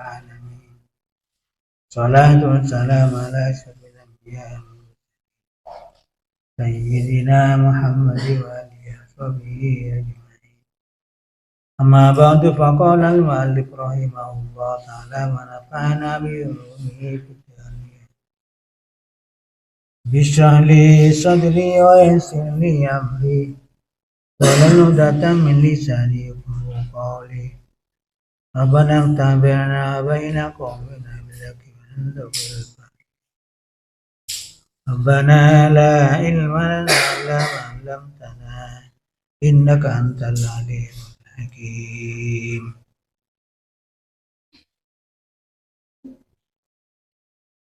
العالمين صلاة والسلام على أشرف الأنبياء سيدنا محمد وآله وصحبه أجمعين. أما بعد فقال المؤلف رحمه الله تعالى ونفعنا بعلومه في الدنيا اشرح لي صدري ويسر لي أمري واحلل عقدة من لساني يفقهوا قولي ربنا افتح بيننا وبين قومنا بالحق وأنت خير الفاتحين. ربنا لا علم لنا إلا ما علمتنا إنك أنت العليم الحكيم.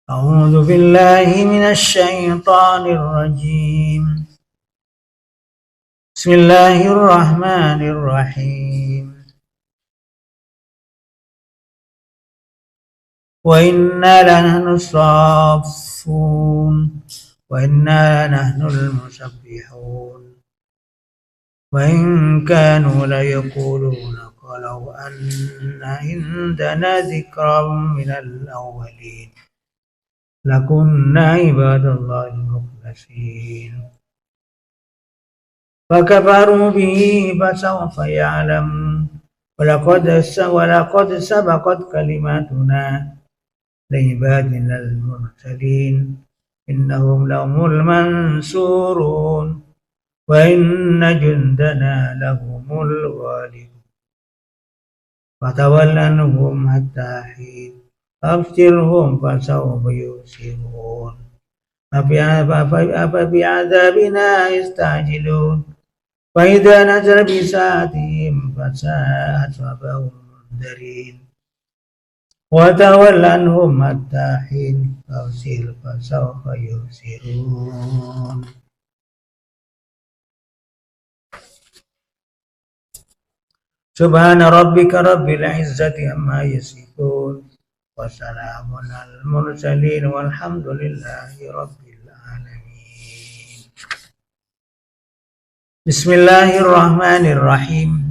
أعوذ بالله من الشيطان الرجيم. بسم الله الرحمن الرحيم. وإنا لنحن الصافون وإنا لنحن المسبحون وإن كانوا ليقولون ولو أن عندنا ذكرا من الأولين لكنا عباد الله المخلصين فكفروا به فسوف يعلمون ولقد سبقت كلماتنا لعبادنا المرسلين إنهم لهم المنصورون وإن جندنا لهم الغالبون فتول عنهم حتى حين أبصرهم فسوف يبصرون أفبعذابنا يستعجلون فإذا نزل بساعتهم فساء أثوابهم منذرين وتول عنهم حتى حين فأبصر فسوف يبصرون. سبحان ربك رب العزة عما يصفون وسلام على المرسلين والحمد لله رب العالمين. بسم الله الرحمن الرحيم.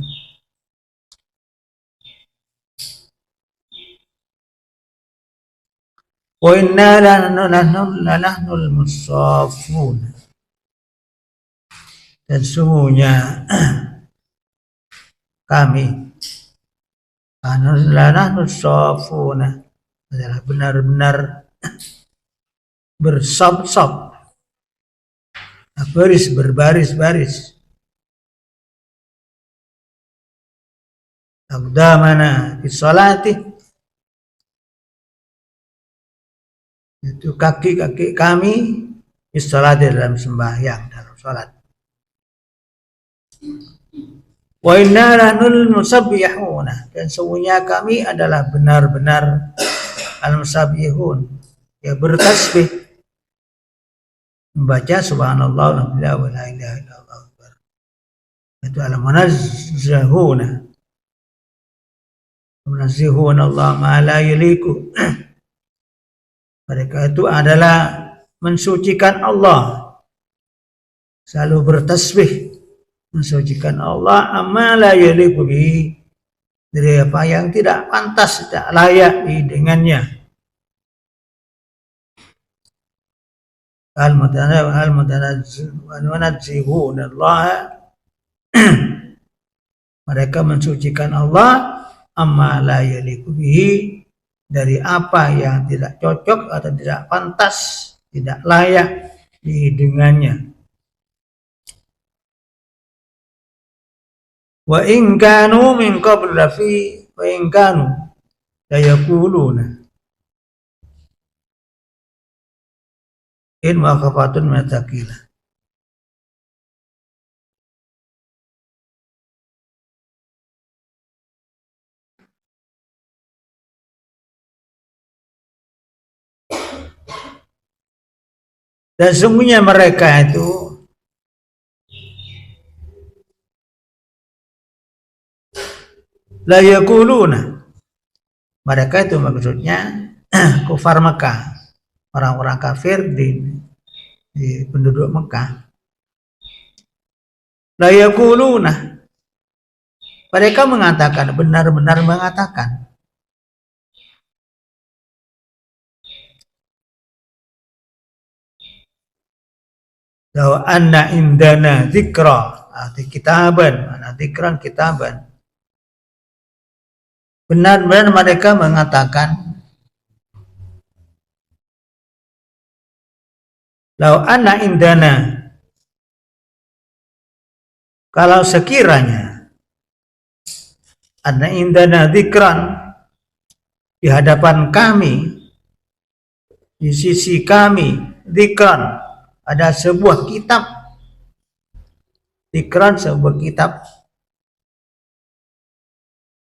وإنا لنحن المصافون. Dan sesungguhnya kami lanahnu shafuna adalah benar-benar bersop-sop, berbaris-baris. Aqdamana fi sholati, itu kaki-kaki kami fi sholati dalam sembahyang, dalam sholat. Wa inna lanul musabbihuna, dan sesungguhnya kami adalah benar-benar al-musabbihun, ya bertasbih, membaca subhanallah walhamdulillah wa la ilaha illallah akbar. Itu al-munazzahuna, munazzihuna Allah ma la yaliku. Mereka itu adalah mensucikan Allah, selalu bertasbih, mensucikan Allah amma la yaliku bihi, dari apa yang tidak pantas, tidak layak dengannya. Al-munazzihun Allah, mereka mensucikan Allah amma la yaliku bihi, dari apa yang tidak cocok atau tidak pantas, tidak layak dengannya. Wa in kanu min qabl lafi wa in kanu la yaquluna in waqafatun mataqilah. Dan sungguhnya mereka itu la yaquluna, mereka itu maksudnya kufar Mekah, orang-orang kafir di penduduk Mekah. La yaquluna, mereka mengatakan, benar-benar mengatakan, Lau anna indana dzikra, arti kitaban, mana dzikran kitaban. Benar-benar mereka mengatakan, lau anna indana, kalau sekiranya anna indana dzikran, di hadapan kami, di sisi kami, dzikran, ada sebuah kitab, dzikran sebuah kitab,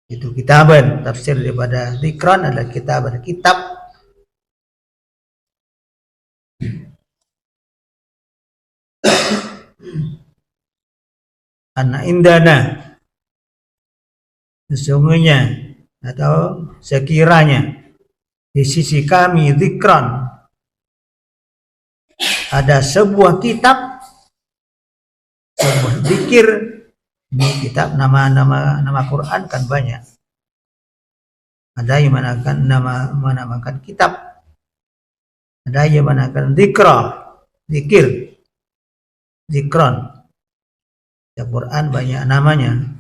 itu kitaban, tafsir daripada dzikran adalah kitaban, kitab. Anna indana, sesungguhnya atau sekiranya di sisi kami dzikran, ada sebuah kitab, sebuah zikir. Ini kitab, nama Quran kan banyak. Ada yang menamakan kitab, ada yang menamakan dzikra, zikir, zikron. Kitab Quran banyak namanya.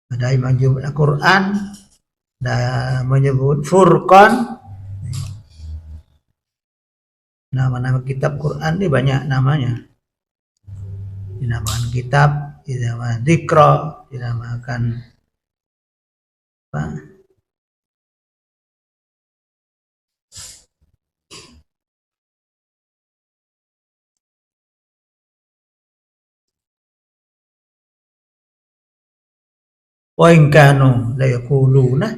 Ada yang menyebut Al-Quran, ada menyebut Furqan. Nama-nama kitab Quran ini banyak namanya. Dinamakan kitab, dinamakan dzikra, dinamakan apa? Wa in kanu la yaquluna,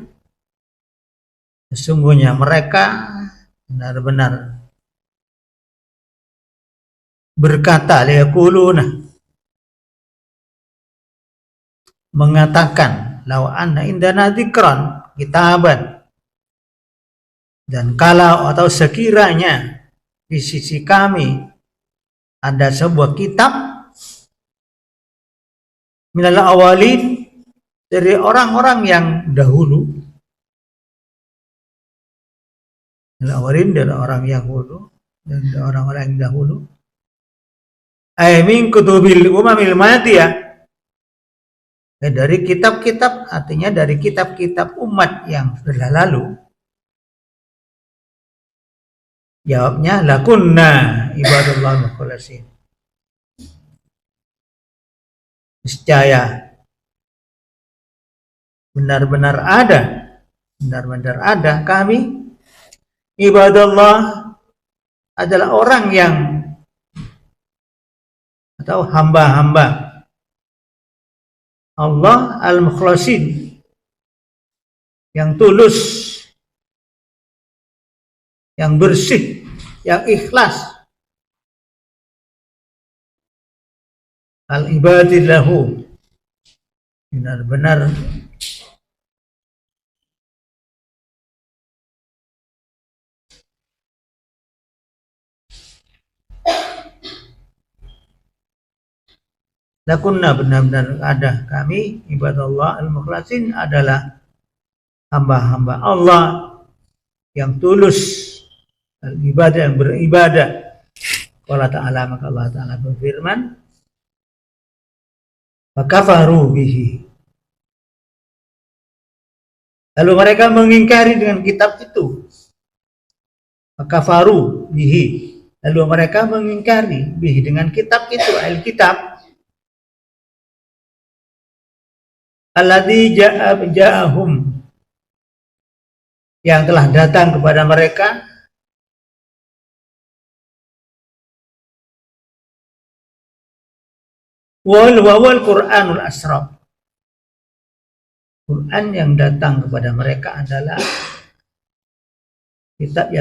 sesungguhnya mereka benar-benar berkata, la yaquluna, mengatakan, lau anna indana dzikran kitaban, dan kalau atau sekiranya di sisi kami ada sebuah kitab, minal awalin, dari orang-orang yang dahulu, minal awalin dari orang yang dahulu, dan orang-orang yang dahulu, ay min kutubil umamil madiyah, dari kitab-kitab, artinya dari kitab-kitab umat yang sudah lalu. Jawabnya, lakunna ibadullah mukhlasin, niscaya benar-benar ada kami, ibadullah adalah orang yang atau hamba-hamba Allah al-mukhlasin, yang tulus, yang bersih, yang ikhlas, al-ibadillahu, benar-benar lakunna, benar-benar ada kami, ibadallah al-mukhlasin, adalah hamba-hamba Allah yang tulus, al-ibadah, yang beribadah. Allah Ta'ala, maka Allah Ta'ala berfirman, fakafaru bihi, lalu mereka mengingkari dengan kitab itu. Fakafaru bihi, lalu mereka mengingkari bihi, dengan kitab itu, al-kitab alladzi ja'ahum, yang telah datang kepada mereka, wal Qur'anul asraf, Quran yang datang kepada mereka adalah kitab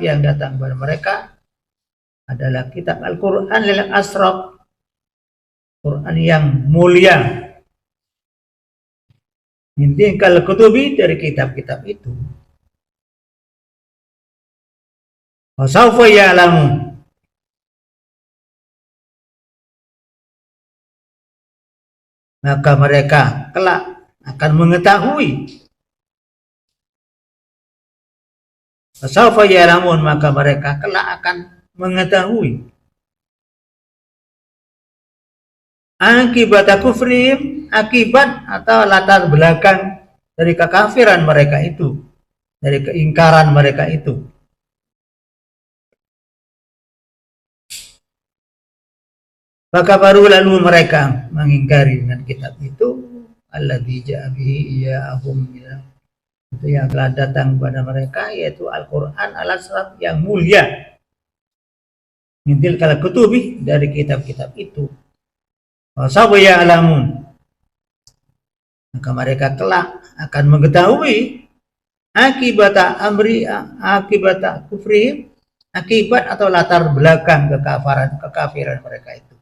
yang datang kepada mereka adalah kitab Al-Quran lil asraf, Quran yang mulia, min kal kutubi, dari kitab-kitab itu. Wa sawfa ya'lamu, maka mereka kelak akan mengetahui, Fasawfa ya'lamun, maka mereka kelak akan mengetahui akibat kufrim, akibat atau latar belakang dari kekafiran mereka itu, dari keingkaran mereka itu. Maka baru lalu mereka mengingkari dengan kitab itu, alladzi ja'a bihi iyyahum, itu yang telah datang kepada mereka, yaitu Al-Quran al-Asraf yang mulia, mintil kala kutubi, dari kitab-kitab itu. Wasawfa ya'lamun, maka mereka kelak akan mengetahui akibat amri, akibat kufri, akibat atau latar belakang kekafiran mereka itu.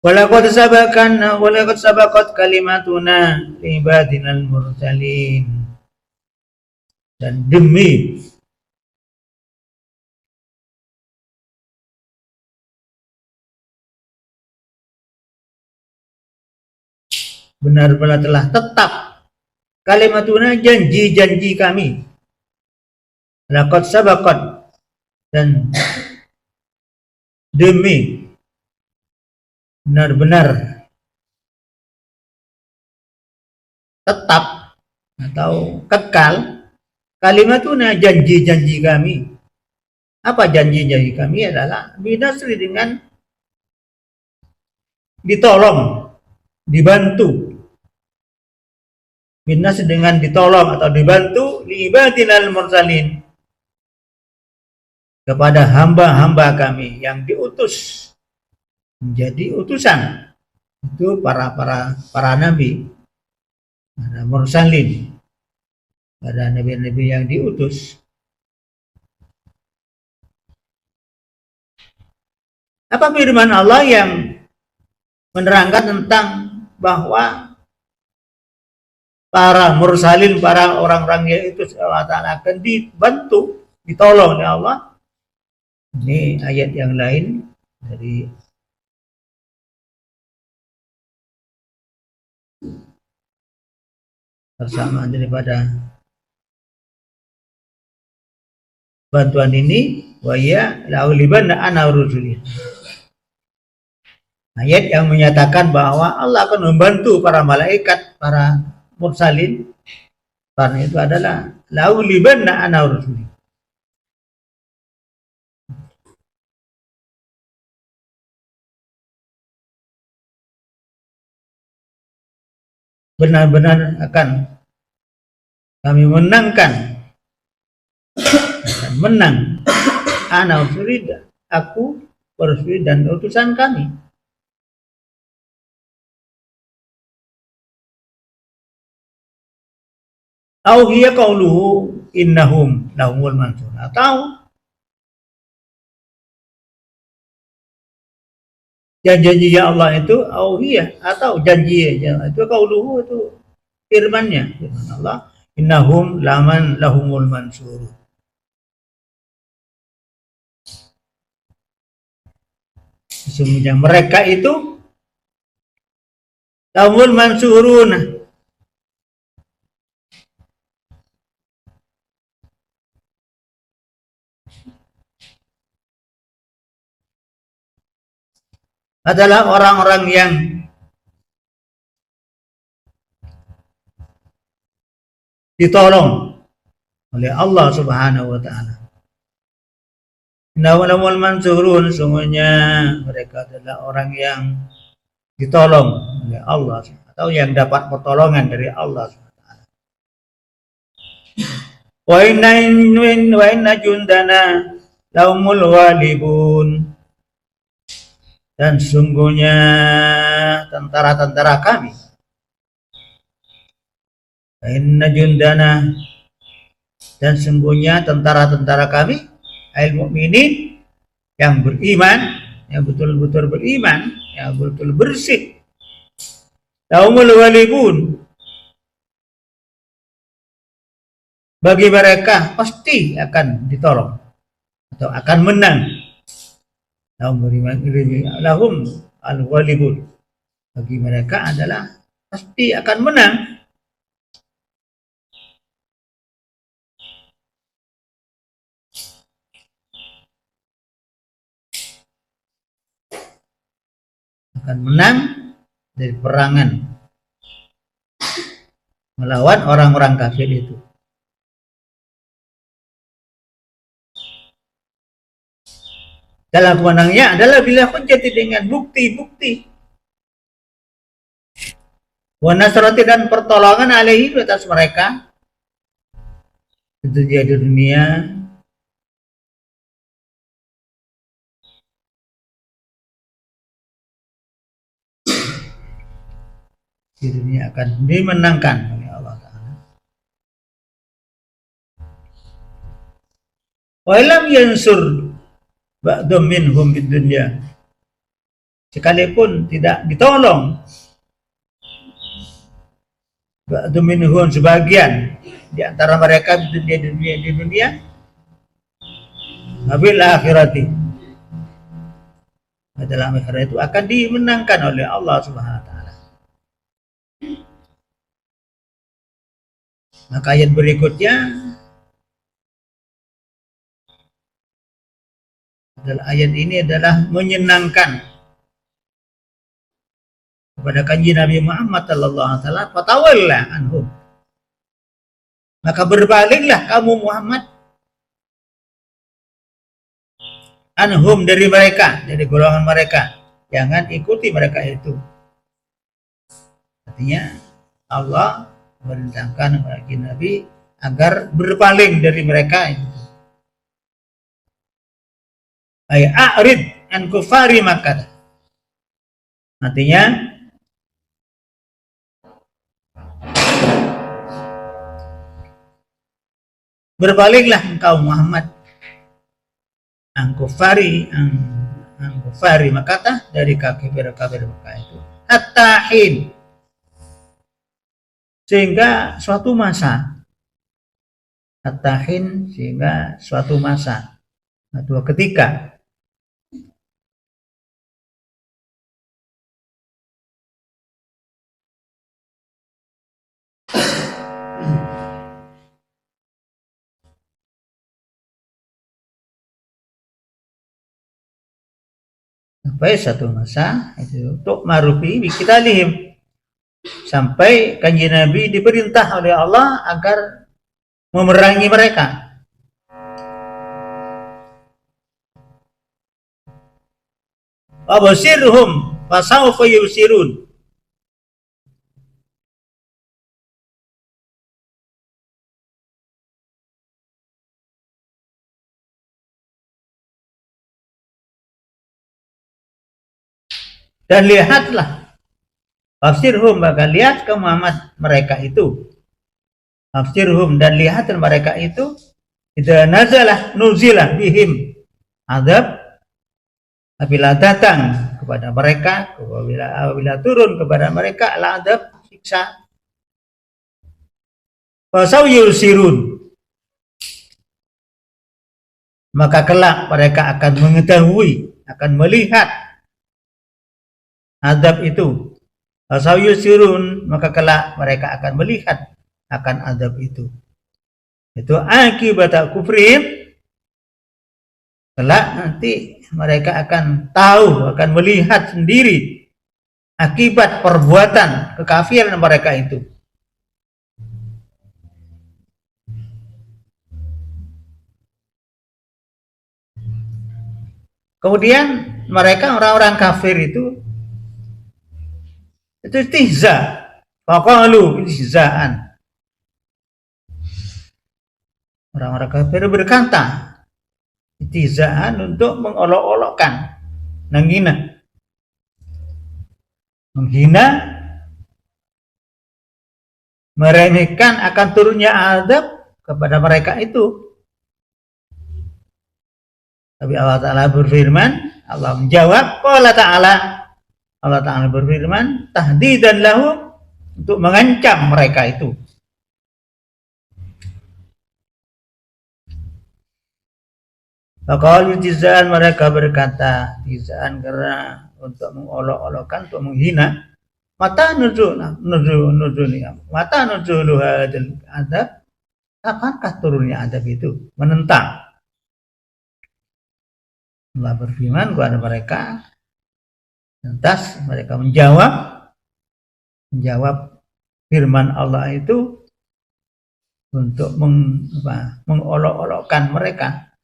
Walaqad sabaqat kalimatuna li'ibadinal mursalin, dan demi benar-benar telah tetap kalimatuna, janji-janji kami, laqad sabaqat, dan demi benar-benar tetap atau kekal kalimatuna, janji-janji kami. Apa janji-janji kami? Adalah binasri, dengan ditolong, dibantu. Binasri dengan ditolong atau dibantu, li'ibadinal mursalin, kepada hamba-hamba kami yang diutus menjadi utusan, itu para nabi, para mursalin, pada nabi-nabi yang diutus. Apa firman Allah yang menerangkan tentang bahwa para mursalin, para orang-orang yang itu Allah Ta'ala akan dibantu, ditolong oleh Allah. Ini ayat yang lain dari persamaan daripada bantuan ini, wa ya la'ulibanna ana rusuli. Ayat yang menyatakan bahwa Allah akan membantu para malaikat, para mursalin, karena itu adalah la'ulibanna ana rusuli. Benar-benar akan kami menangkan, akan menang, ana rusuli, aku, rusuli, dan utusan kami. Au hiya qauluhu innahum lahumul mansur, atau janji Allah itu, au hiya, atau janji itu qauluhu, itu firman-Nya, firman Allah, innahum lahumul mansur. Sesungguhnya mereka itu lahumul mansurun, adalah orang-orang yang ditolong oleh Allah Subhanahu wa Ta'ala. Innahumul mansurun, sungguhnya mereka adalah orang yang ditolong oleh Allah, atau yang dapat pertolongan dari Allah Subhanahu wa Ta'ala. Wa inna jundana lahumul ghalibun, dan sungguhnya tentara-tentara kami, inna jundana, dan sungguhnya tentara-tentara kami, al mukminin, yang beriman, yang betul-betul beriman, yang betul bersih, lahumul ghalibun, bagi mereka pasti akan ditolong atau akan menang. Lahum al-ghalibun, bagi mereka adalah pasti akan menang. akan menang dari perangan melawan orang-orang kafir itu. Dalam kemenangnya adalah bila hujjati dengan bukti-bukti. Wa nasrati dan pertolongan alaihi atas mereka. Itu dia di dunia. Di dunia akan dimenangkan oleh Allah Ta'ala. Wa lam yansur ba'dhum minhum di dunia. Sekalipun tidak ditolong ba'dhum minhum sebagian di antara mereka di dunia wabil akhirati, dalam akhirat itu akan dimenangkan oleh Allah Subhanahu wa taala. Maka ayat berikutnya adalah ayat ini adalah menyenangkan kepada kanji Nabi Muhammad sallallahu alaihi wasallam, fatawalla anhum. Maka berbalinglah kamu Muhammad anhum dari mereka, dari golongan mereka. Jangan ikuti mereka itu. Artinya Allah merintahkan bagi Nabi agar berpaling dari mereka. Ay a'rid an kufari Makkah. Artinya berpalinglah engkau Muhammad an kufari Makkah, dari kafir Makkah itu, hatta hin, sehingga suatu masa, hatta-hin, sehingga suatu masa atau ketika. Sampai satu masa itu untuk marufi kita lihim, sampai kanji Nabi diperintah oleh Allah agar memerangi mereka. Wabasirhum fasawfa yusirun. Dan lihatlah, tafsirhum, maka lihat ke Muhammad mereka itu, tafsirhum, dan lihat mereka itu, idza nazalah nuzilah bihim adab, apabila datang kepada mereka, apabila turun kepada mereka al-adab, siksa, fasaw yusirun, maka kelak mereka akan mengetahui, akan melihat adab itu. Fasaw yusirun, maka kelak mereka akan melihat akan adab itu. Itu akibat kufrin, kelak nanti mereka akan tahu, akan melihat sendiri akibat perbuatan kekafiran mereka itu. Kemudian mereka orang-orang kafir itu istihza, faqalu, istihzaan. Orang-orang kafir berkata, istihzaan, untuk mengolok-olokkan, menghina, meremehkan akan turunnya azab kepada mereka itu. Tapi Allah Ta'ala berfirman, Allah menjawab, Allah Ta'ala berfirman, tahdidan lahum, untuk mengancam mereka itu. Faqalu istihza'an, mereka berkata istihza'an, karena untuk mengolok-olokkan, untuk menghina, mata nuzulu hadal adab, kapankah turunnya adab itu, menentang. Allah berfirman kepada mereka, Lantas mereka menjawab firman Allah itu untuk mengolok-olokkan mereka,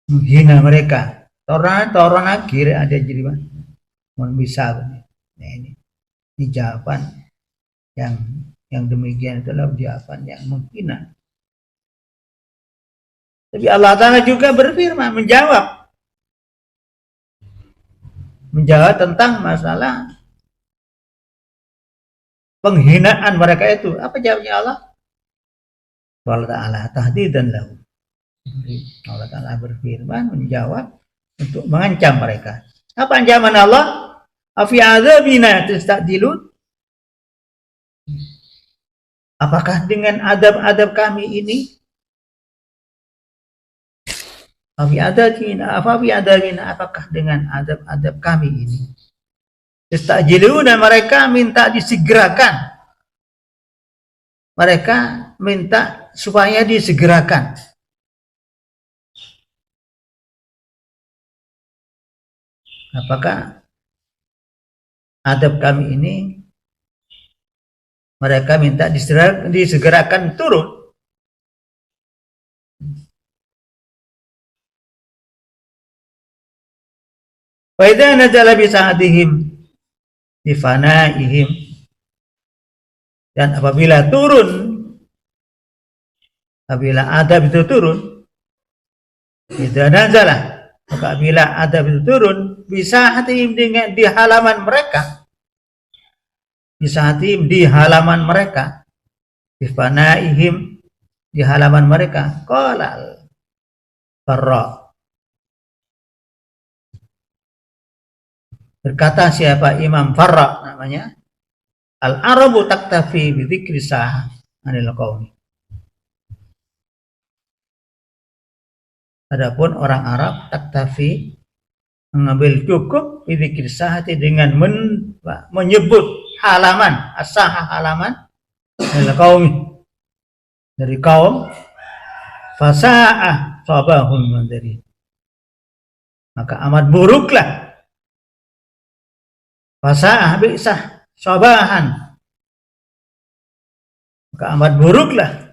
menghina mereka. Toran akhir ada jadi bisa. Nah, ini jawaban yang demikian itulah jawaban yang menghina. Tapi Allah Ta'ala juga berfirman menjawab tentang masalah penghinaan mereka itu. Apa jawabnya Allah? Allah Ta'ala tahdidan lahu. Allah Ta'ala berfirman menjawab untuk mengancam mereka. Apa ancaman Allah? Afi adzabina tasta'dilun? Apakah dengan adab-adab kami ini? Afi adzabina, apakah dengan adab-adab kami ini? Tasta'dilun, dan mereka minta disegerakan. Mereka minta supaya disegerakan. Apakah adab kami ini mereka minta disegerakan turun? Wa idza nazala bi sa'atihim bi fanaihim, dan apabila adab itu turun, idza nazala, apabila adab itu turun, bisa hatim dengan di halaman mereka, bifanaihim, di halaman mereka, qala Farra, berkata siapa? Imam Farra namanya, al-arabu taktafi bi dzikri sah anil qaumi. Adapun orang Arab taktafi, mengambil cukup bidzikri sahati, dengan menyebut halaman, as-sahah halaman dari kaum, fasa'ah sabahun mandiri, maka amat buruklah, fasa'ah bi'sah sabahan, maka amat buruklah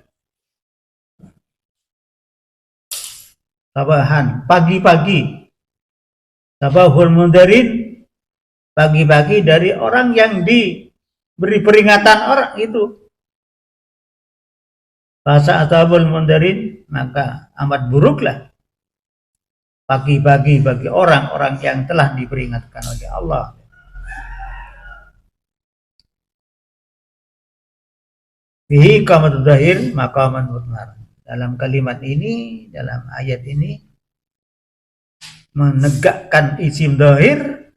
sabahan, pagi-pagi, sabahul mundarin, pagi-pagi dari orang yang diberi peringatan orang itu. Fasa ashabul mundarin, maka amat buruklah pagi-pagi bagi orang-orang yang telah diperingatkan oleh Allah. Fihi qamatul zahir maqaman mutmar. Dalam kalimat ini, dalam ayat ini, menegakkan isim zahir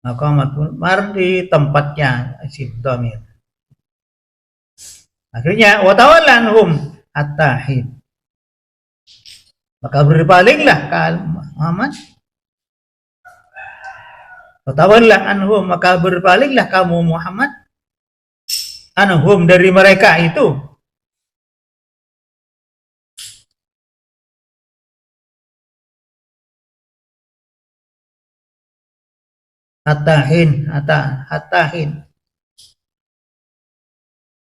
maqamat mutmar di tempatnya isim dhamir. Akhirnya watawallanhum at-tahid, maka berpalinglah Muhammad, watawallan anhum, maka berpalinglah kamu Muhammad, anhum, dari mereka itu, hatahin,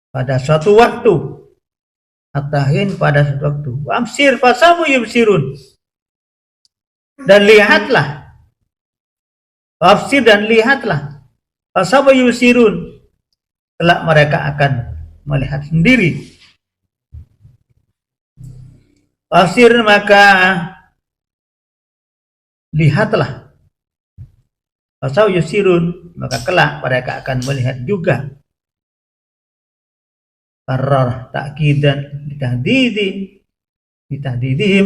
pada suatu waktu, hatahin pada suatu waktu, wamsir fasamu yubsirun, dan lihatlah, wafsir, dan lihatlah, fasamu yubsirun, kelak mereka akan melihat sendiri. Wafsir, maka lihatlah, fasamu yubsirun, maka kelak mereka akan melihat juga. Karrar ta'kidan ditahdidihim,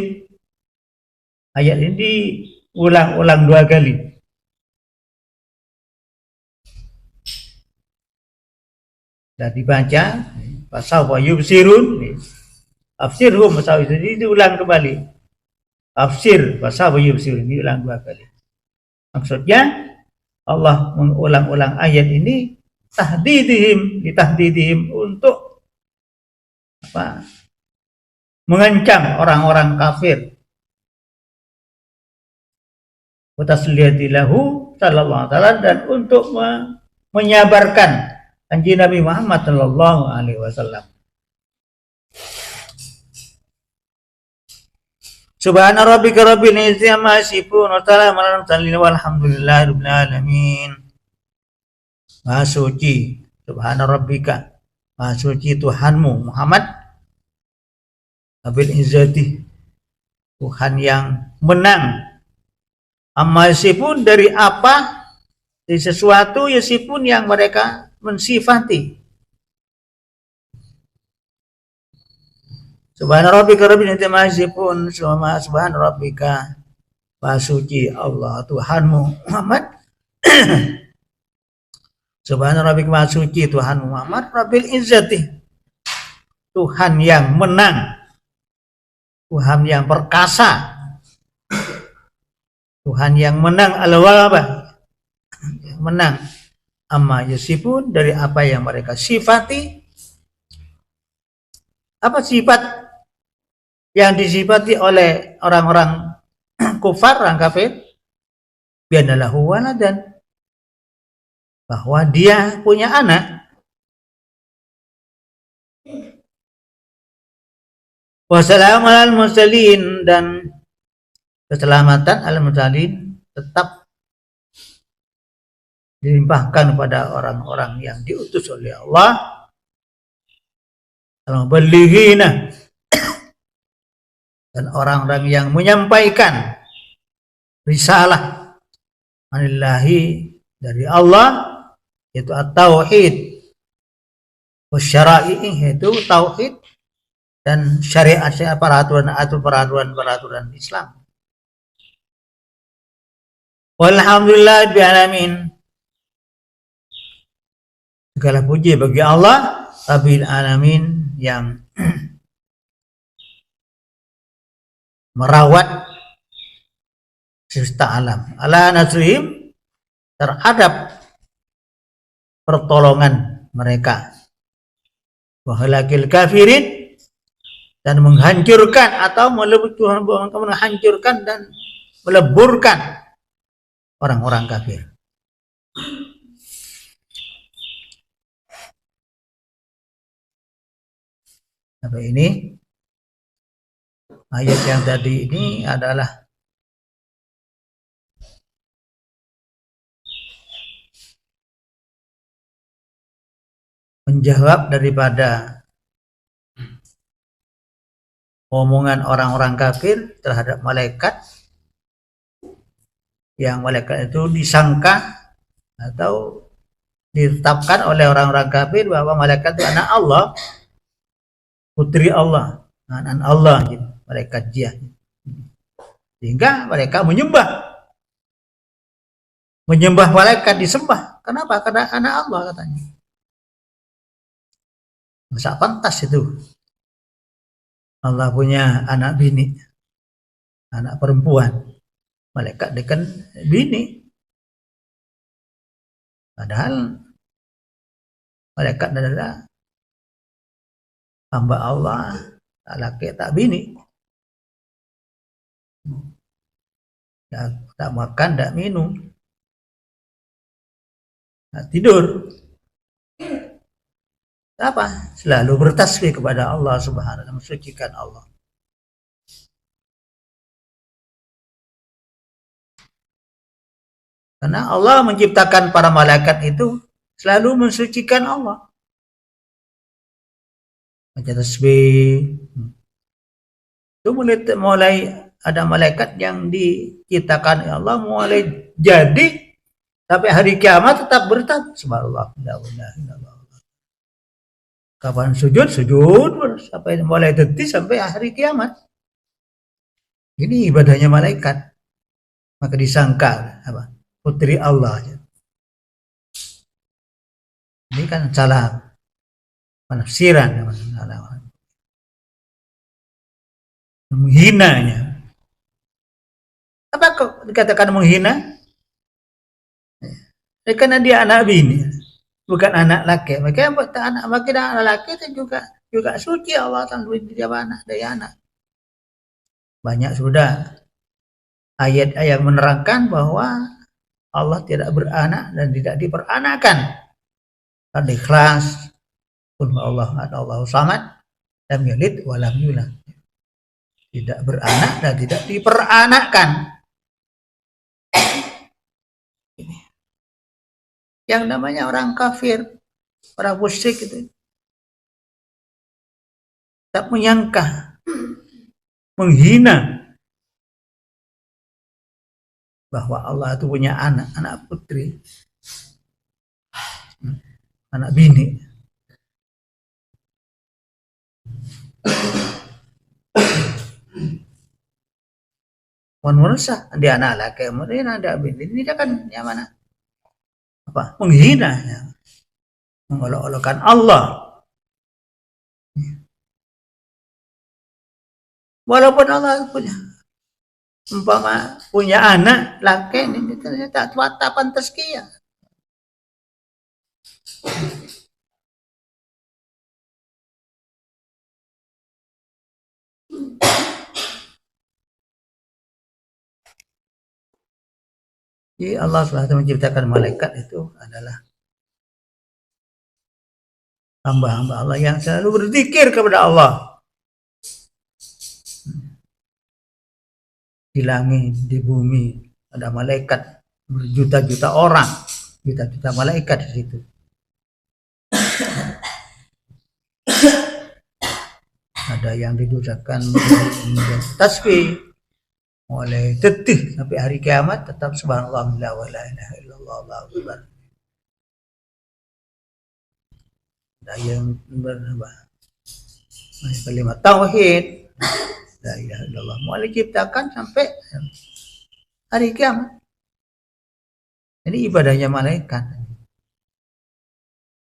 ayat ini diulang-ulang 2 kali. Dan dibaca fasawfa yubsirun, afsirhum fasawfa yubsirun, diulang kembali, afsir fasawfa yubsirun, diulang 2 kali. Maksudnya Allah mengulang-ulang ayat ini ditahdidihim, untuk mengancam orang-orang kafir. Wa tasliyati lahu, sallallahu alaihi wasallam dan untuk menyabarkan janji Nabi Muhammad sallallahu alaihi wasallam. Subhana rabbika rabbil izzati amma yasifun wa salamun alal mursalin walhamdulillahi rabbil alamin. Maha suci subhana rabbika, maha suci Tuhanmu Muhammad, rabbil izzati, Tuhan yang menang, amma yasifun, dari apa, dari sesuatu yasifun yang mereka mensifati. Subhana rabbika rabbil izzati amma yasifun, subhana rabbika, maha suci Allah Tuhanmu Muhammad. Subhana rabbika, maha suci Tuhan Muhammad, rabbil izzati, Tuhan yang menang, Tuhan yang perkasa, Tuhan yang menang, al-ghalabah, yang menang, amma yasifun, dari apa yang mereka sifati. Apa sifat yang disifati oleh orang-orang kufar, orang kafir? Bi'annahu waladan, bahwa dia punya anak. Wassalamu alal mursalin, dan keselamatan al mursalin tetap dilimpahkan kepada orang-orang yang diutus oleh Allah, al-muballighina, dan orang-orang yang menyampaikan risalah anillahi, dari Allah, yaitu at-tauhid wasyara'i, yaitu tauhid dan syariat, peraturan Islam. Walhamdulillah rabbil alamin, segala puji bagi Allah rabbil alamin, yang merawat semesta alam, ala nasrihim, terhadap pertolongan mereka, wa halakil kafirin, dan menghancurkan atau menghancurkan dan meleburkan orang-orang kafir. Sampai ini ayat yang tadi ini adalah menjawab daripada omongan orang-orang kafir terhadap malaikat, yang malaikat itu disangka atau ditetapkan oleh orang-orang kafir bahwa malaikat itu anak Allah, putri Allah, anak Allah, gitu, malaikat dia. Sehingga mereka menyembah malaikat, disembah. Kenapa? Karena anak Allah katanya. Masa pantas itu Allah punya anak bini, anak perempuan, malaikat dekan bini. Padahal malaikat adalah hamba Allah, tak laki tak bini, tak makan tak minum, tak tidur. Apa? Selalu bertasbih kepada Allah Subhanahu wa ta'ala, mensucikan Allah. Karena Allah menciptakan para malaikat itu selalu mensucikan Allah. Baca tasbih. Itu mulai ada malaikat yang diciptakan Allah, mulai jadi sampai hari kiamat tetap bertasbih. Subhanallah. Kapan sujud sampai mulai detik sampai hari kiamat. Ini ibadahnya malaikat. Maka disangka apa? Putri Allah. Ini kan salah penafsiran, menghinanya. Apa kok dikatakan menghina? Karena dia anak bini, bukan anak laki. Maka anak laki itu juga suci Allah, tanpa dia anak dari anak. Banyak sudah ayat-ayat menerangkan bahwa Allah tidak beranak dan tidak diperanakan. Al-Ikhlas, Qul huwallahu ahad, Allahu samad, lam yalid wa lam yulad. Tidak beranak dan tidak diperanakkan. Yang namanya orang kafir, orang musyrik itu tak menyangka, menghina bahwa Allah itu punya anak, anak putri, anak bini. Manusia dia anak laki, kemudian ada bini. Ini dia kan yang mana? Apa? Menghina, mengolok-olokkan Allah. Walaupun Allah punya anak laki, ini ternyata watapan tazkiyah. Jadi Allah SWT menciptakan malaikat itu adalah hamba-hamba Allah yang selalu berzikir kepada Allah. Di langit, di bumi ada malaikat berjuta-juta orang, juta-juta malaikat di situ. Ada yang didosakan menjadi tasbih, mulai detik sampai hari kiamat tetap subhanallah wa la ilaha illallah Allahu akbar. Ada yang kalimat tauhid la ilaha illallah mulai diciptakan sampai hari kiamat. Ini ibadahnya malaikat.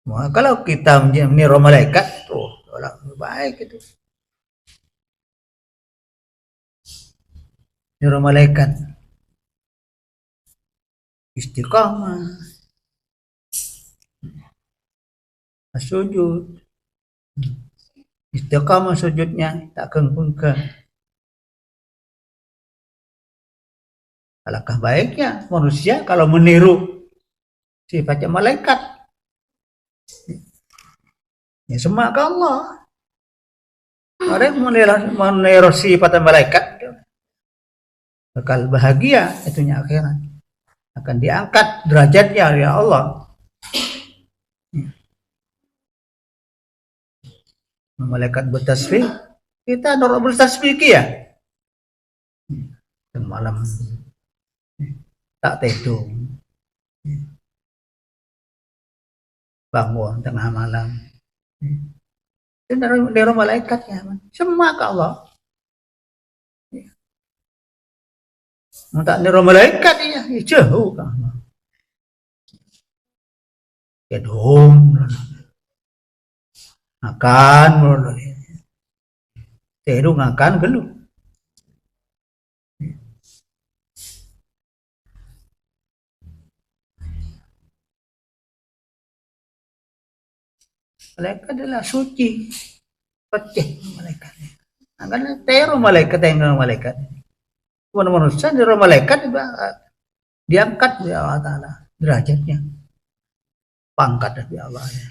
Nah, kalau kita meniru malaikat, tuh orang baik itu. Niru malaikat, istiqamah, sujud, istiqamah sujudnya tak kengkung. Alangkah baiknya manusia kalau meniru sifatnya malaikat. Ya semak ke Allah. Orang meniru sifatnya malaikat bakal bahagia itunya akhirat. Akan diangkat derajatnya oleh Allah. Malaikat bertasbih, kita normal bertasbih ya. Dan malam tak tidur, bangun tengah malam. Itu dari malaikatnya, semua ke Allah. Tak niru malaikat ya, jauh ke Allah. Kedung, akan tidur akan geluh. Malaikat adalah suci, pecah malaikat. Akan teru malaikat yang malaikat. Manusia di malaikat juga diangkat oleh Allah Taala derajatnya, pangkat dari Allah ya.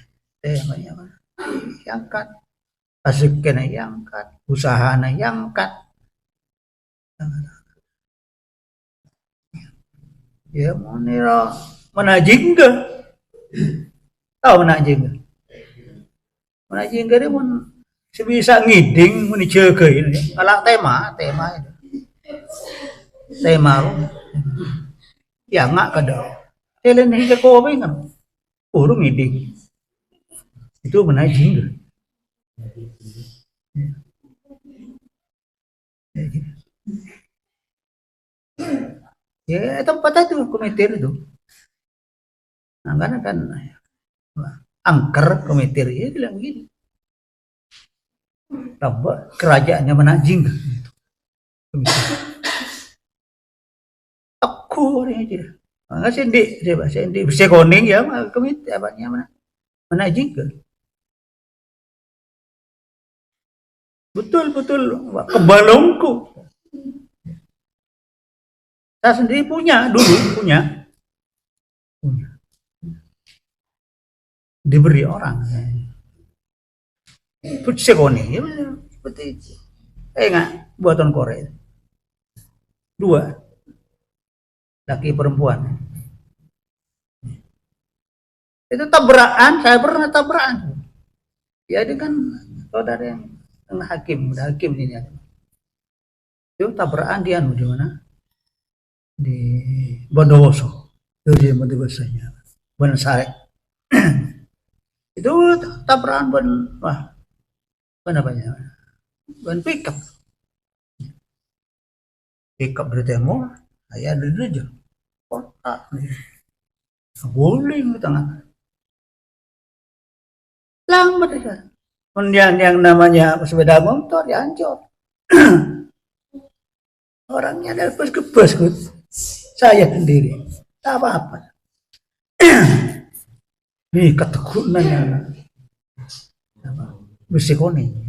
Diangkat, rezekina diangkat, usahana diangkat. Ya moniro menajing ke? Tahu menajing ke? Menajing ke dia pun sebisa ngiding menijaga ini. Kalau tema itu. Tema ya nggak kada selain hingga kowe kan urung ngiding itu menajing ya tempat itu komitir itu nah, kan angker komitir ya bilang gini tambah kerajaannya menajing aku aja nggak sendi bisa koning ya komit apanya menajing ke betul kebalongku saya sendiri punya punya, diberi orang. Sekoni, ya, seperti itu. Enggak, buatan Korea. Dua, laki perempuan. Itu tabrakan, saya pernah tabrakan. Ya itu kan saudara yang hakim ini ada. Itu tabrakan dia di mana? Di Bondowoso. Itu dia bahasanya. Benar sare. Itu tabrakan wah, apa namanya? Ban pickup. Pickup dari temo, saya ada di aja. Kota. Guling di tengah. Lambat ya. Kemudian yang namanya sepeda motor dihancur. Orangnya dari bus ke bus, saya sendiri. Tak apa-apa. Ini ketekunan yang besikoni.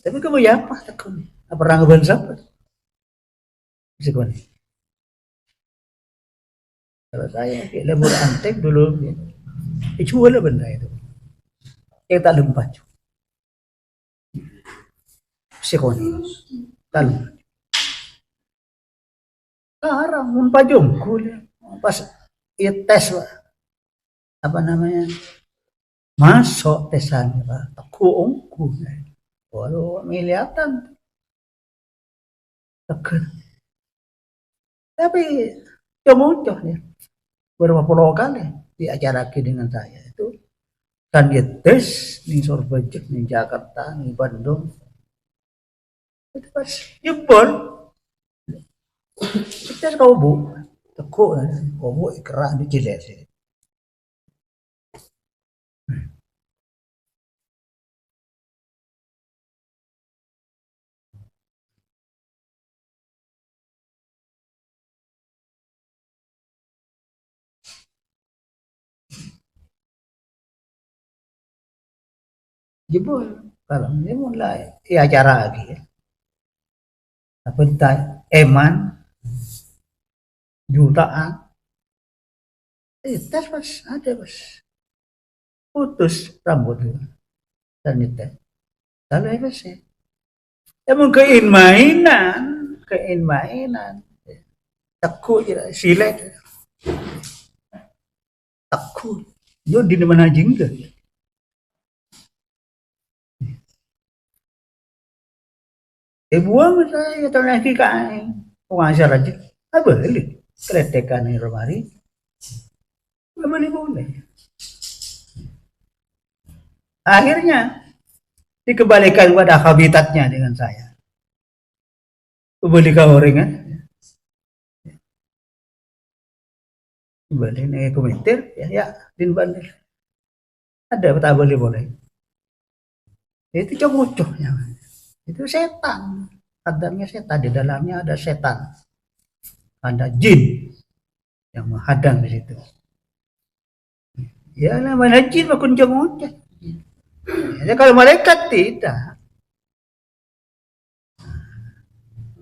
Tapi kamu ya apa tekun? Apa pernah ngeban siapa? Besikoni. Kalau saya kayak lemur antek dulu, jual benda itu. Kita lempar. Besikoni. Lalu. Sekarang mumpah jongkul. Pas ya tes, apa namanya? Masuk tesannya, Pak. Aku ongku. Walau kelihatan. Tekan. Tapi muncul ya. Beberapa puluh kali diajarkan dengan saya itu. Dan dia tes di Surabaya, di Jakarta, di Bandung. Itu pas jebol. Kita kau bu, tekuk, kau bu kerak di cilet sih. Jebol, kalau ini mulai ya acara lagi ya. Apa eman jutaan. Tes pas ada pas putus rambut itu dan tes. Lalu apa sih? Emang kein mainan. Takut silet. Takut. Yo di mana jingga. Buang saya atau lagi kain. Pengajar aja. Apa beli? Keletekan di lemari. Boleh. Akhirnya dikembalikan pada habitatnya dengan saya. Beli gorengan. Beli nih komentar ya din bandel. Ada tak boleh. Itu coba-cobanya. Itu setan. Adanya setan, di dalamnya ada setan. Ada jin yang menghadang di situ. Ya namanya jin makin cengoceh. Ya, kalau malaikat tidak.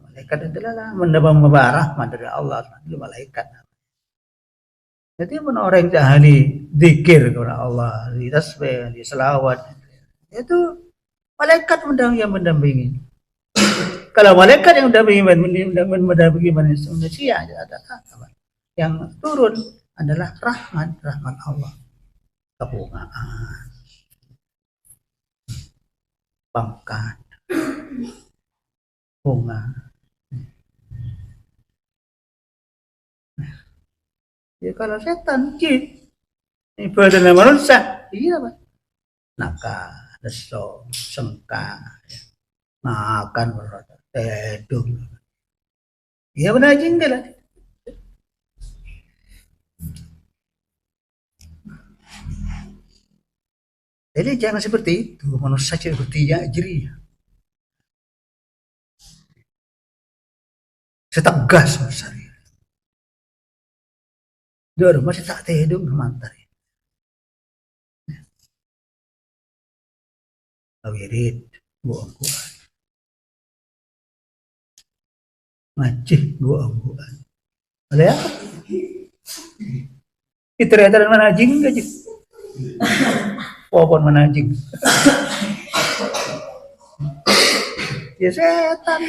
Malaikat adalah membarah dari Allah, itu malaikat. Jadi orang yang ahli zikir kepada Allah, di tasbih, di selawat, itu malaikat yang mendampingi. Kalau malaikat yang mendampingi manusia, yang turun adalah rahmat Allah, kebungaan, pangkat, bunga. Ya kalau setan, jin, ibadahnya manusia, iya Pak. Nakal, deso, sengkak, makan tedung. Ya benar jin lah. Jadi jangan seperti itu, manusia seperti ya jeri. Setegas manusia. Dor masih tak tedung mantar. Awirit, buang kuat. Ngajih gua. Ada ya? Itu ternyata mana anjing aja. Pohon mana anjing. Ya setan.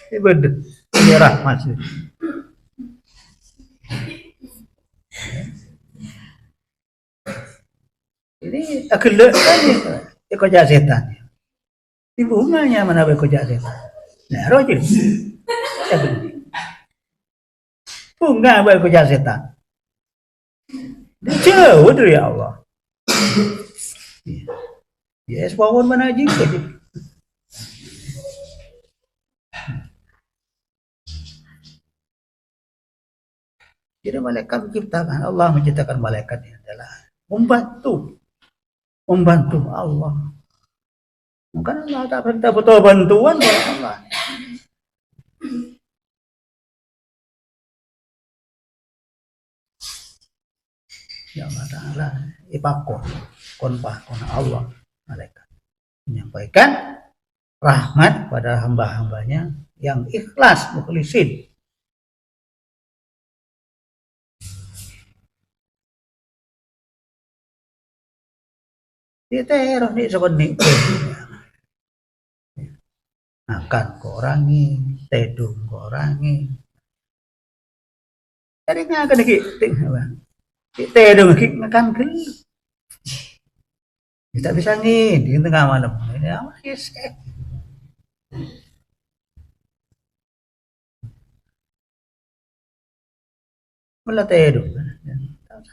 Ini bener. Ini rahmat sih. Ini agelek kan ya kocak setan. Di bunganya mana kocak setan. Nah, rojo. Bunga kocak setan. Jauh dari Allah. Ya, pohon mana anjing aja. Jadi malaikat menciptakan, Allah menciptakan malaikat ini adalah membantu Allah. Bukan Allah tak perintah butuh bantuan oleh Allah. Ya Allah Ta'ala ipakon kon Allah malaikat menyampaikan rahmat pada hamba-hambanya yang ikhlas mukhlisin. Kita nih seperti akan korangi, tedung korangi. Jadi nggak akan tedung akan gel. Kita bisa nih di tengah malam. Ini apa sih? Melatedung.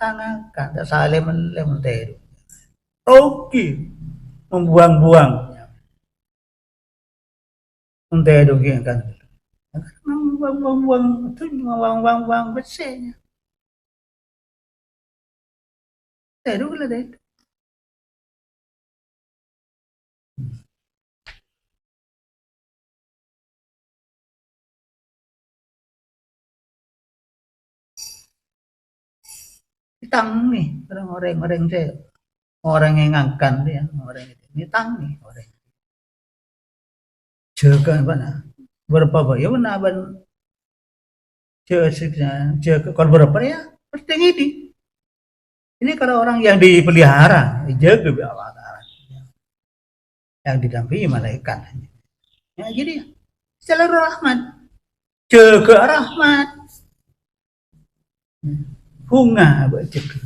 Sana kan saling melatedung. Oke, membuang-buang. Melatedung kan. Membuang-buang itu membuang-buang bersihnya. Tedung lah deh. Tang nih orang-orang saya orang yang ngangkan dia orang ini tang nih orang jaga mana berapa ya mana ban jaga kalau berapa ya penting ini kalau orang yang dipelihara jaga Allah yang didampingi malaikat ya jadi secara rahmat jaga rahmat bunga jaga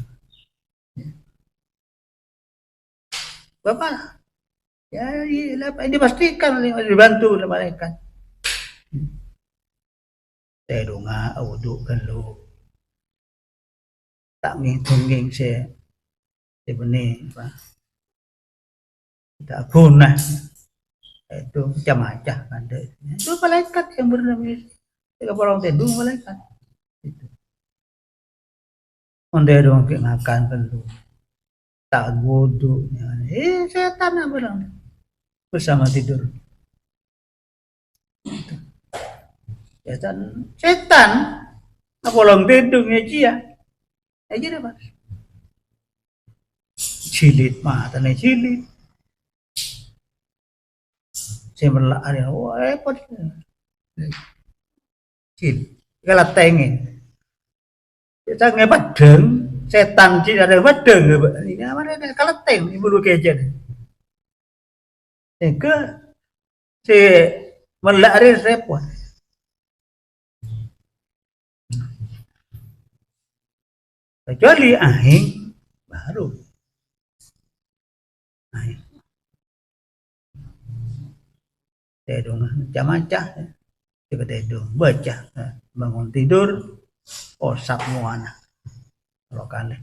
Bapak ya dipastikan dibantu oleh malaikat saya dunga wudhu kan lu tak ngitung saya benih pak tak punah itu macam-macam ada itu malaikat yang bernama jika orang tedung malaikat itu onde dong makan tentu tak wudhu setan apa dong bersama tidur setan apa orang tedung ya cia aja deh pak jilid mata nih jilid saya berlari wah repot jilid kalau tengin kita ngebat deng setan sih ada badeng ini apa ada kalau teng ibu lu kejen ke si berlari repot kecuali ahing baru ahing tedung macam-macam kita tedung baca bangun tidur osak muana kalau kali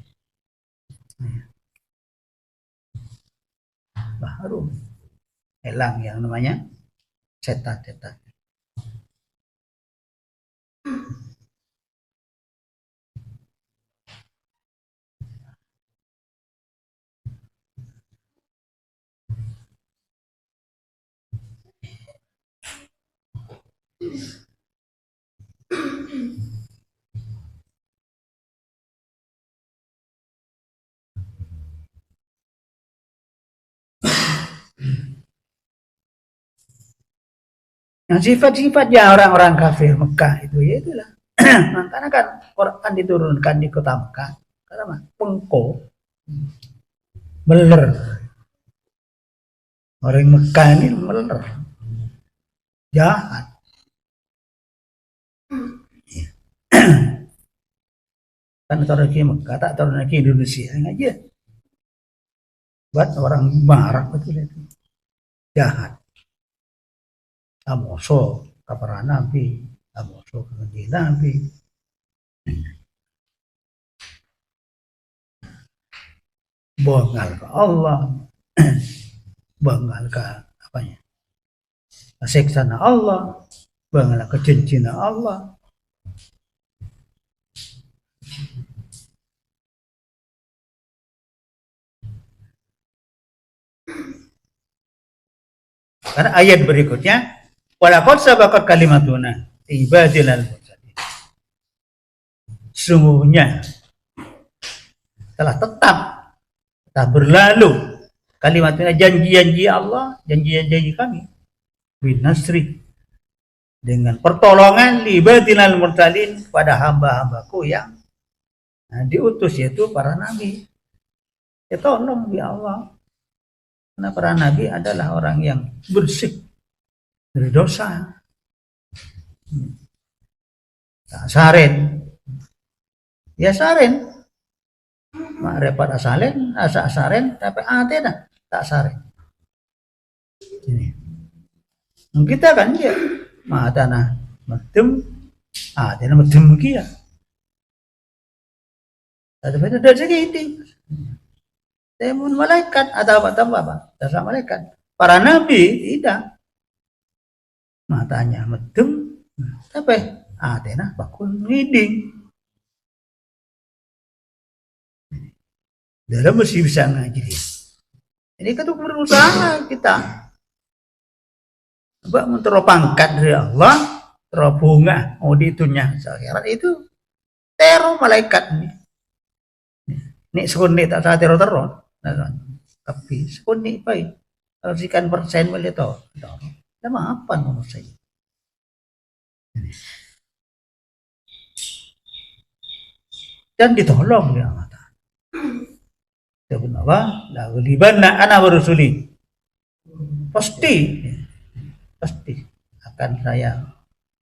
baru hilang yang namanya setan-setan. Nah, sifat-sifatnya orang-orang kafir Mekah itu ya itulah. Makanya kan Quran diturunkan di kota Mekah. Karena pengko, meler. Orang Mekah ini meler, jahat. Kan taruh lagi Mekah, tak taruh lagi Indonesia aja. Buat orang marah betul itu, jahat. Amoso kapara Nabi, amoso ke Nabi. Bengal ke Allah, bengal ke apanya? Seksana Allah, bengal ke cincin Allah. Karena ayat berikutnya, walaqad sabaqat kalimatuna ibadilal mursalin. Sungguhnya telah tetap berlalu kalimatnya janji-janji Allah, janji-janji kami binasri dengan pertolongan libadilal mursalin pada hamba-hambaku yang diutus, yaitu para nabi. Ya tolong ya Allah, karena para nabi adalah orang yang bersih dari dosa. Saren ya saren mak repot asalen asa saren tapi ate dah tak saren ini kita kan dia mata nah medem ate nah medem kia ada beda dari segitu temun malaikat atau apa dasar malaikat. Para nabi tidak, matanya medem tapi ate nah bakul ngiding. Dalam mesti bisa ngaji. Ini kan berusaha kita. Coba mentero pangkat dari Allah, mentero bunga, auditunya akhirat itu teror malaikat ini. Nek sekundi tak salah teror. Tapi sekundi baik. Kalau sekian persen boleh tahu. Lama apa menurut saya? Dan ditolong dia Allah. Apa? La ghulibanna ana wa rusuli. Pasti akan saya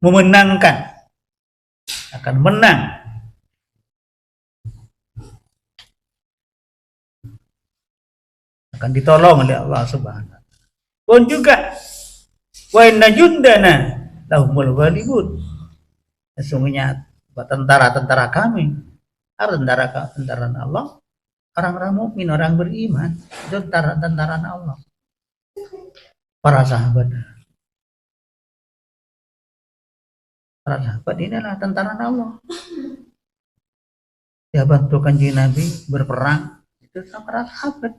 memenangkan, akan menang. Akan ditolong oleh Allah Subhanahu wa taala. Pun juga wa inna jundana lahumul ghalibun. Sesungguhnya tentara-tentara kami, tentara Allah, orang-orang mukmin, orang beriman, itu tentara Allah. Para sahabat ini adalah tentara Allah. Ya bantu kanjeng Nabi berperang itu sama para sahabat.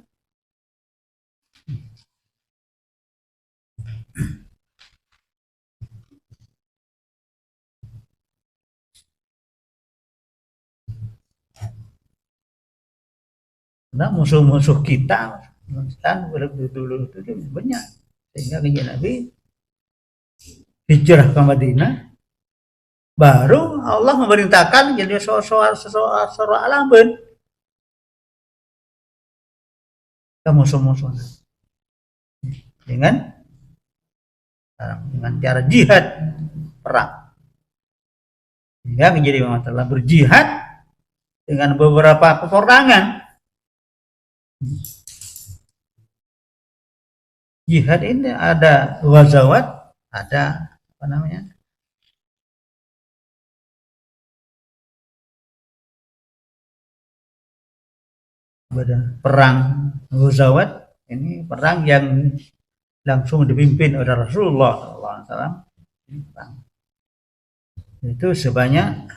Nah, musuh-musuh kita kan dulu itu banyak, sehingga kanjeng Nabi hijrah ke Madinah, baru Allah memerintahkan jadi sesuatu alamun ke musuh-musuh dengan cara jihad perang, sehingga menjadi masalah berjihad dengan beberapa peperangan. Jihad ini ada ghazawat, ada apa namanya? Perang ghazawat, ini perang yang langsung dipimpin oleh Rasulullah SAW. Itu sebanyak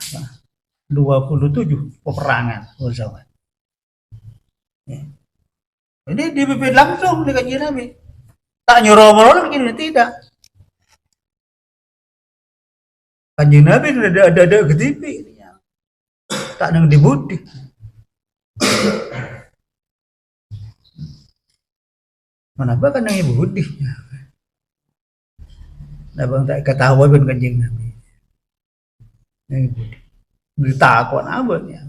27 peperangan ghazawat. Ini dipimpin langsung oleh kanjeng Nabi. Tak nyuruh-nyuruh begini, tidak. Kanjeng Nabi ada ketipi. Tak nang dibudi. Kenapa kan nang ibudi? Abang tak ketahui pun Kanjeng Nabi. Ditakut apa ya?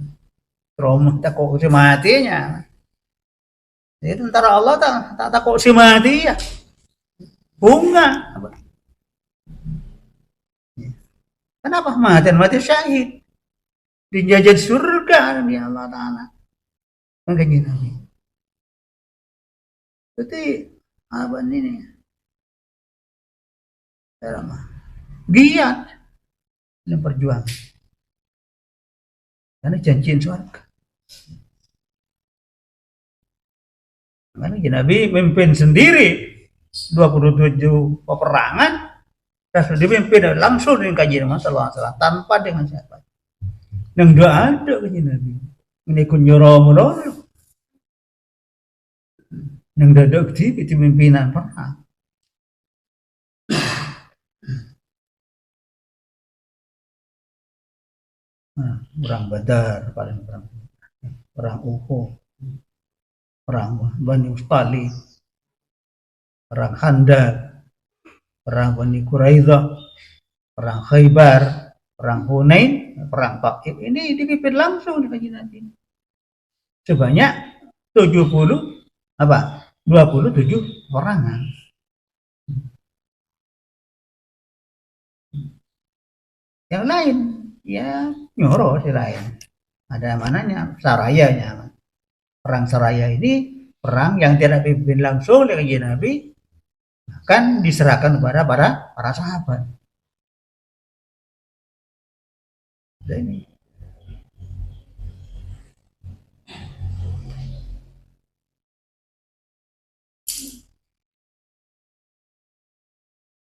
Trauma takut si matinya. Jadi tentara Allah tak takut si mati ya. Bunga. Kenapa mati? Mati syahid. Dijajah surga di Allah Ta'ala. Kanjeng Nabi. Jadi apa ini? Giat dalam perjuangan. Karena janjiin surga. Karena Nabi memimpin sendiri 27 peperangan, dan dipimpin langsung dengan Kanjeng Nabi sallallahu alaihi wasallam tanpa dengan siapa. Yang doa ada Kanjeng Nabi. Ini kunyoro-moro. Yang dadak di pimpinan perang. Nah, perang Badar, perang Uhud, perang Bani Mustalik, perang Khandaq, perang Bani Quraidah, perang Khaybar, perang Hunain, perang Taif. Ini dipimpin langsung di Kanjeng Nabi. Sebanyak 27 perangan. Yang lain ya nyoro si lain. Ada mananya sarayanya. Perang Saraya ini perang yang tidak dipimpin langsung oleh Kanjeng Nabi, akan diserahkan kepada para sahabat.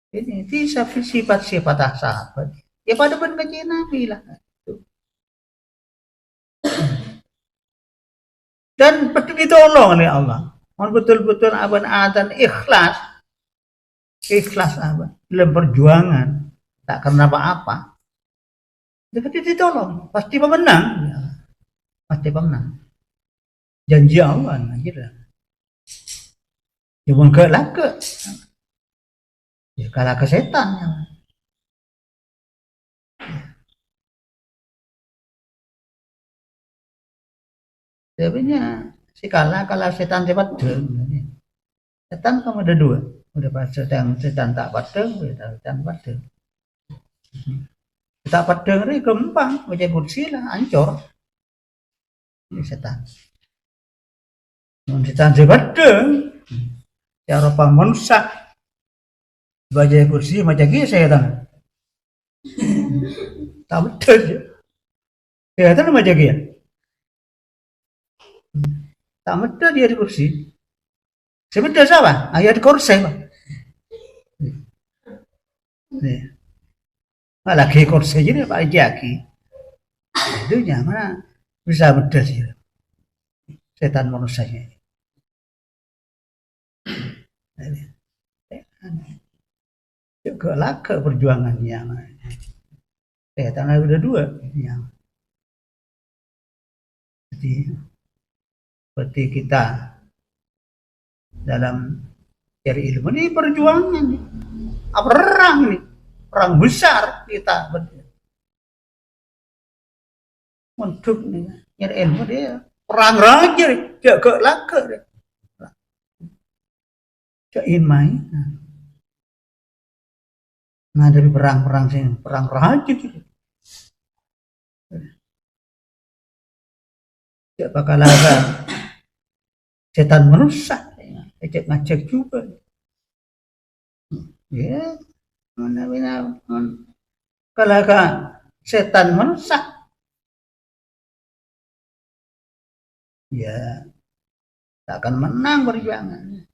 Ini sifat-sifat sahabat ya pada pun Kanjeng Nabi lah. Dan ditolong oleh Allah. Betul-betul abang adzan ikhlas abang dalam perjuangan, tak karena apa-apa. Jadi ditolong, pasti pemenang. Ya, pasti pemenang. Janji Allah gitu. Ya enggak laka. Ya kalah ke setan. Ya. Sebenarnya si kalah setan cepat setan kamu ada dua, udah pas setan tak padeng, setan padeng. Tak padeng ini gampang, baca kursi lah, ancur. Ini setan. Setan cepat padeng, cara pamonsak, baca kursi macam gini setan. Tak betul, setan macam gini. Tak betul dia di kursi. Sebentar siapa? Ayat kursi pak. Lagi kursi jadi Pak Jaki. Itu mana bisa betul sih. Setan manusianya. Juga laka perjuangannya. Setan ada dua. Jadi seperti kita dalam cari ilmu ini perjuangan nih. Perang nih, perang besar kita untuk nyari ilmu dia perang raja dia ke laka dia cain main menghadapi perang sini perang raja gitu. Dia bakal ada setan merusak, ngecek juga. Ya, kalau setan merusak, ya tak akan menang perjuangan.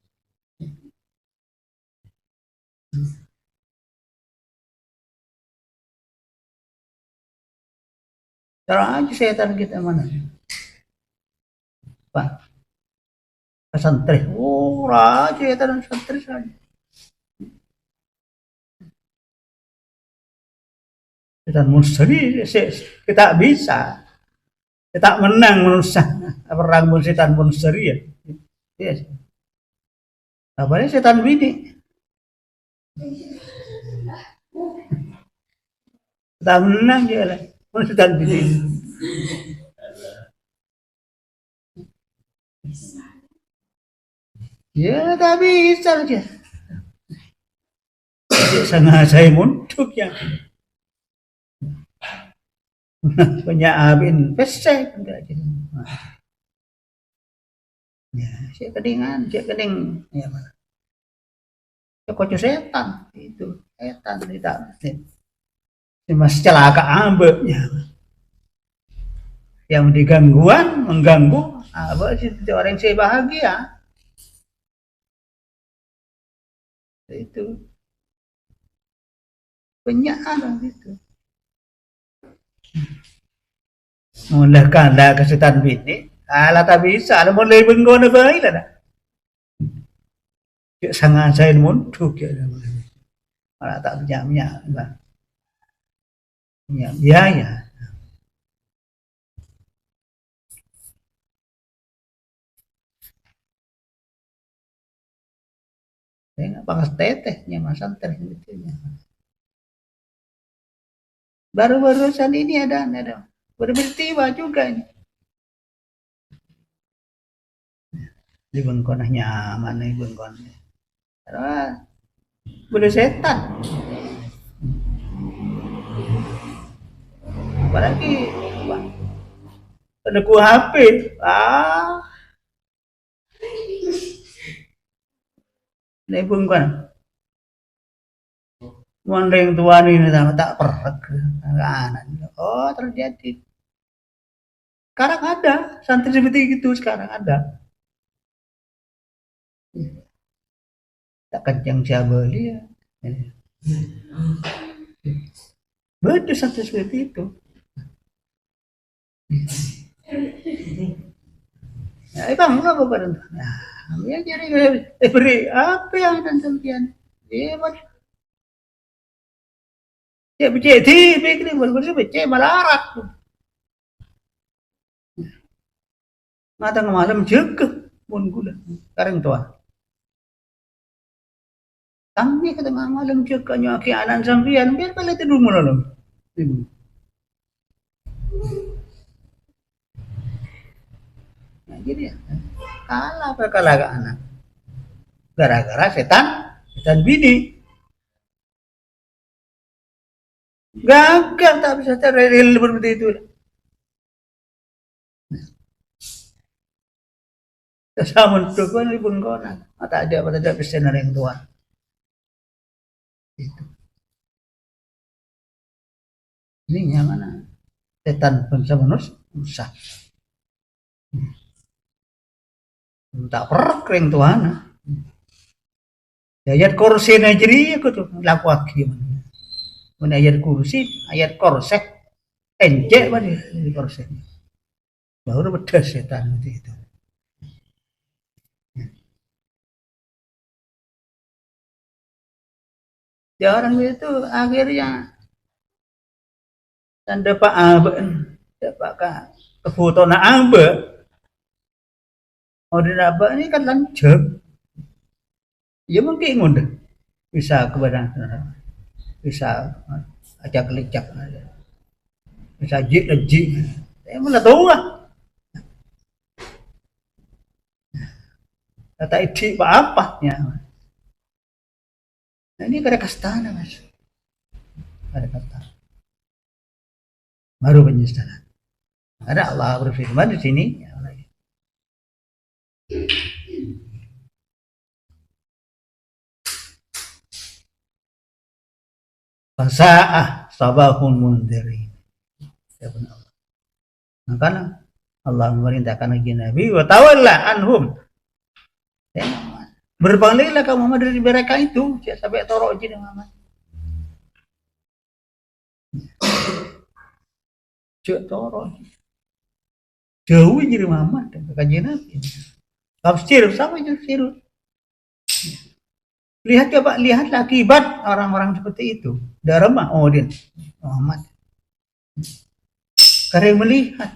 Taruh aja setan kita mana? Pak, santri, raja setan santri saja. Setan mustahil, kita bisa. Kita menang merusak perang setan mustahil ya. Yes. Apa ini setan bini? Tak menang dia lah. Ustaz Bidin. Ya tak bisa dia. Dia sangat saya muntuk ya. Banyak abin pesek enggak gitu. Ya, saya kedingan, saya keding. Ya, ya kocok setan itu. Setan tidak. Mas celaka ambeknya. Yang digangguan, mengganggu, apa sih orang saya bahagia. Itu banyak orang itu. Mulai kanda kesetan bini, ala tak bisa, ada mulai bengkona bayi lah. Sangat saya muntuk ya, malah tak punya biaya. Saya nggak pakai tetehnya mas antar gitu ya. Baru-barusan ini ada berperistiwa juga ini. Di bengkonah nyaman nih bengkonnya. Boleh setan. Apalagi ada ku HP. Ini bengkon. Wandeng tuan ini tak perek. Oh terjadi. Sekarang ada santri seperti itu sekarang ada. Tak kencang siapa dia. Betul santri seperti itu. Ya, bang, apa pada? Nah, ya jadi beri apa yang dan sentian? Dia ya becek di pikir bersih becek malarat. Mata malam jegek pun gula. Sekarang tua. Kami kata malam jegek nyoki anan sampian biar balik tidur malam. Nah, jadi kalah perkala ke anak. Gara-gara setan bini. Gagal tak bisa cari real seperti itu. Sama tuh kan pun konan. Mata ada pada ada pesen yang tua. Itu. Ini yang mana? Setan bangsa manusia usah. Tak perek ring Tuhan. Ayat kursi Nigeria aku tuh laku aki. Mana ayat kursi, ayat korsek, enjek mana di korsek. Baru beda setan itu. Ya orang itu akhirnya dan dapat kebutuhan abe. Order apa ini kan lanjut. Ya mungkin udah bisa kepada bisa ajak lecak bisa jik lejik. Saya mana tahu lah. Kata ide apa ya. Nah ini kada kastana mas. Kada kastana. Baru penyesalan. Ada Allah berfirman di sini. Fasa'ah sabahun mundiri. Ya benar. Makanya Allah memerintahkan lagi Nabi wa tawalla anhum. Ya, berpalinglah kamu Muhammad dari mereka itu. Sampai torok jadi Muhammad. Cek torok. Jauh jadi Muhammad kajian Nabi. Tafsir sama tafsir. Lihat coba lihatlah akibat orang-orang seperti itu. Darma Odin Muhammad. Karena melihat.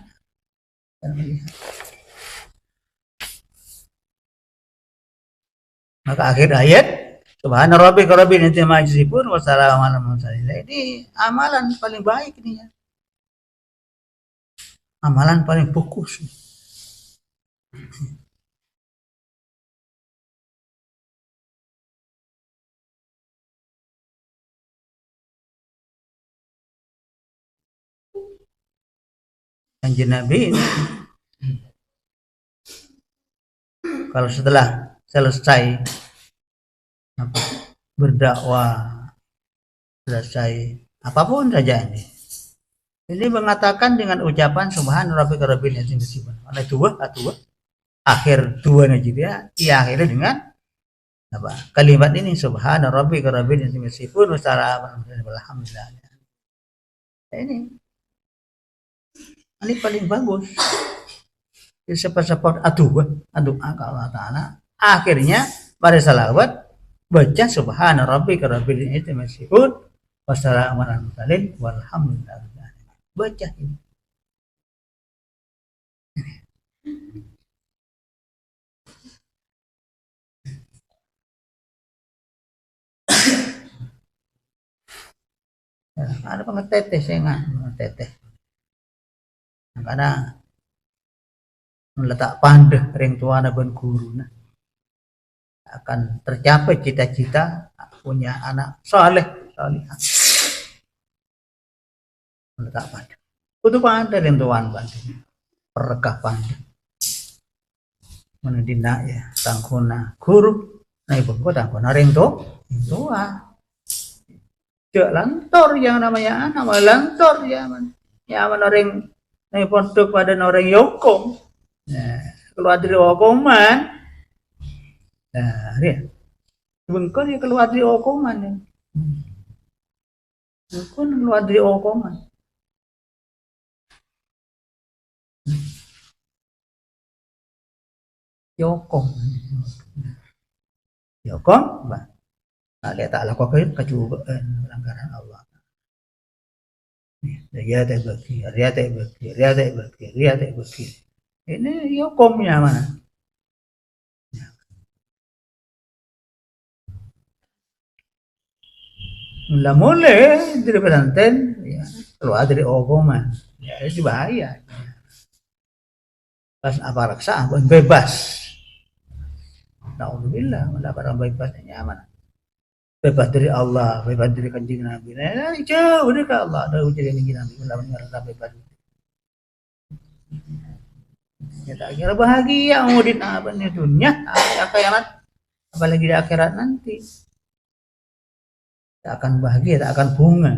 Maka akhir ayat Subhana rabbika rabbil izzati amma yasifun wa salamun alal mursalin. Ini amalan paling baik ini ya. Amalan paling fokus. Kanjeng Nabi ini, kalau setelah selesai berdakwah, selesai apapun saja ini mengatakan dengan ucapan subhana rabbika rabbil izzati ana dua akhir dua dia akhirnya dengan apa kalimat ini subhana rabbika rabbil izzati wa salamun alhamdulillah. Ini paling bagus. Support aduh ke Allah Ta'ala. Akhirnya pada salawat baca subhana rabbika rabbil izzati wa salamun alal mursalin walhamdulillah. Baca ini. Ada pengeteteh saya nggak pengeteteh. Karena meletak pandeh ring tuana ben guru akan tercapai cita-cita punya anak saleh salihah. Meletak pandeh. Kudu pandeh ring tuan pandeh. Perekah pandeh. Menedina ya tangkuna guru. Nah ibu kok tangkuna ring tua. Cek lantor yang namanya anak lantor zaman. Ya ring nih pondok pada orang yokom, nah keluar dari okoman, nah dia, bengkol ya keluar dari okoman ya, bengkol keluar dari okoman, yokom, bah, lihat tak lakukan kecubaan pelanggaran Allah. Ria tak bagi. Ini yokomnya mana? Mula mulai dari pesantren, ya, keluar dari okoman, ya itu bahaya. Pas apa raksa, bebas. Alhamdulillah, malah barang bebasnya nyaman. Bebas dari Allah, bebas dari kanjeng Nabi. Nah, jauh dari Allah, ada ujian kanjeng Nabi, melawan ngerasa bebas. Ya tak kira bahagia mau di apa nih dunia, akhirat, apalagi di akhirat nanti. Tak akan bahagia, tak akan bunga.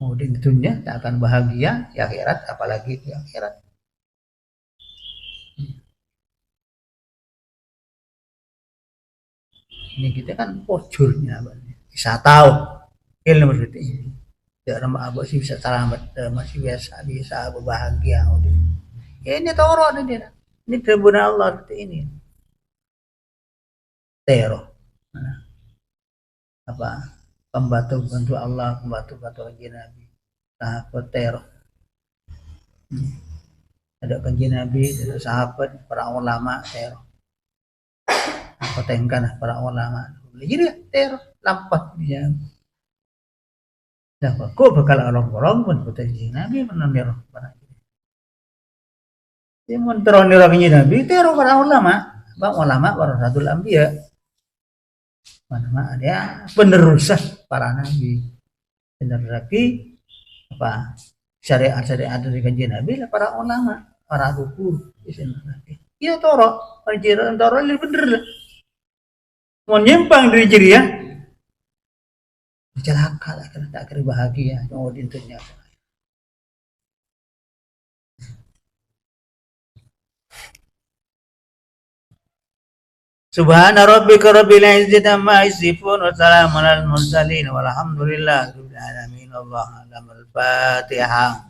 Mau di dunia, tak akan bahagia, di akhirat, apalagi di akhirat. Ini kita kan pojurnya bisa tahu ilmu seperti ini ya nama abah sih bisa selamat masih bisa berbahagia ya ini toro ini tribunal Allah seperti ini tero apa pembantu Allah pembantu kanjeng Nabi sahabat tero ada kanjeng Nabi ada sahabat para ulama tero potengkan para ulama jadi ter lampat dia dah kok bakal orang-orang pun potensi Nabi menamir para dia menteroni orangnya Nabi ter para ulama bang ulama warasatul anbiya mana dia penerus para nabi benar lagi apa syariat dari kanjeng Nabi lah para ulama para guru iya toro panjiran toro lebih bener lah mau nyimpang dari ciri ya celaka lah karena tak kira bahagia mau dintunya Subhana rabbika rabbil izzati amma yasifun wa salamun alal mursalin walhamdulillahi rabbil alamin Allah al-Fatihah.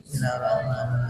Bismillahirrahmanirrahim.